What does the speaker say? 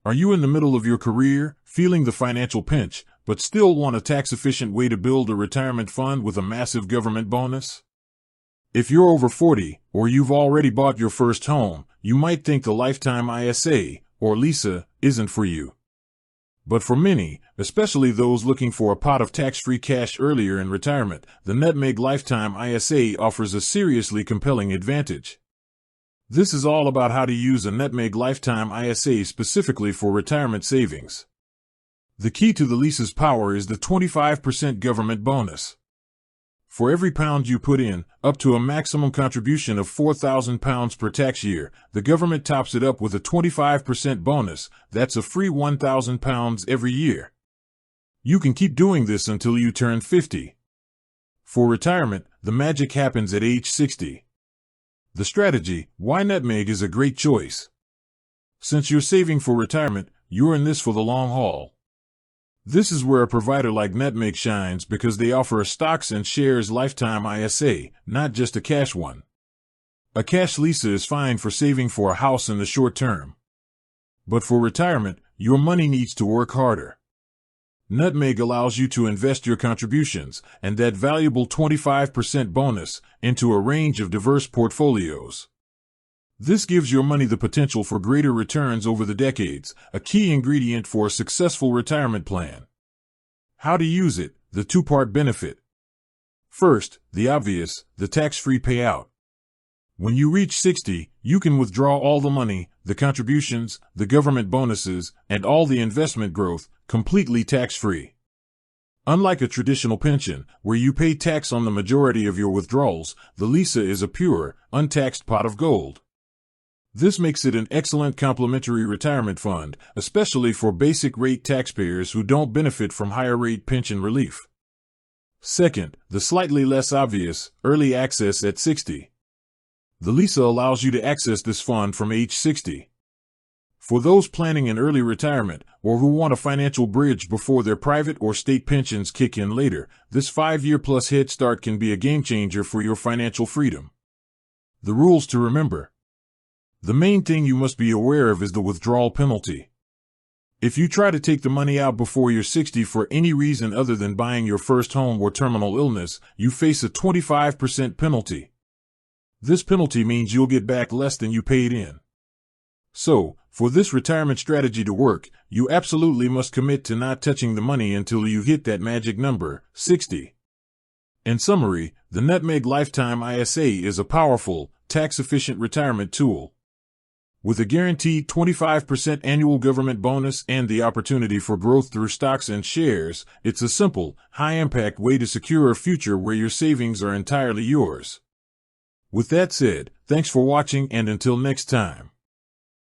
Are you in the middle of your career, feeling the financial pinch, but still want a tax-efficient way to build a retirement fund with a massive government bonus? If you're over 40, or you've already bought your first home, you might think the Lifetime ISA, or LISA, isn't for you. But for many, especially those looking for a pot of tax-free cash earlier in retirement, the Nutmeg Lifetime ISA offers a seriously compelling advantage. This is all about how to use a Nutmeg Lifetime ISA specifically for retirement savings. The key to the LISA's power is the 25% government bonus. For every pound you put in, up to a maximum contribution of £4,000 per tax year, the government tops it up with a 25% bonus. That's a free £1,000 every year. You can keep doing this until you turn 50. For retirement, the magic happens at age 60. The strategy, why Nutmeg, is a great choice. Since you're saving for retirement, you're in this for the long haul. This is where a provider like Nutmeg shines because they offer a stocks and shares lifetime ISA, not just a cash one. A cash LISA is fine for saving for a house in the short term. But for retirement, your money needs to work harder. Nutmeg allows you to invest your contributions, and that valuable 25% bonus, into a range of diverse portfolios. This gives your money the potential for greater returns over the decades, a key ingredient for a successful retirement plan. How to use it, the two-part benefit. First, the obvious, the tax-free payout. When you reach 60, you can withdraw all the money, the contributions, the government bonuses, and all the investment growth, completely tax-free. Unlike a traditional pension, where you pay tax on the majority of your withdrawals, the LISA is a pure, untaxed pot of gold. This makes it an excellent complementary retirement fund, especially for basic-rate taxpayers who don't benefit from higher-rate pension relief. Second, the slightly less obvious, early access at 60. The LISA allows you to access this fund from age 60. For those planning an early retirement, or who want a financial bridge before their private or state pensions kick in later, this 5-year-plus head start can be a game-changer for your financial freedom. The rules to remember. The main thing you must be aware of is the withdrawal penalty. If you try to take the money out before you're 60 for any reason other than buying your first home or terminal illness, you face a 25% penalty. This penalty means you'll get back less than you paid in. So, for this retirement strategy to work, you absolutely must commit to not touching the money until you hit that magic number, 60. In summary, the Nutmeg Lifetime ISA is a powerful, tax-efficient retirement tool. With a guaranteed 25% annual government bonus and the opportunity for growth through stocks and shares, it's a simple, high-impact way to secure a future where your savings are entirely yours. With that said, thanks for watching, and until next time.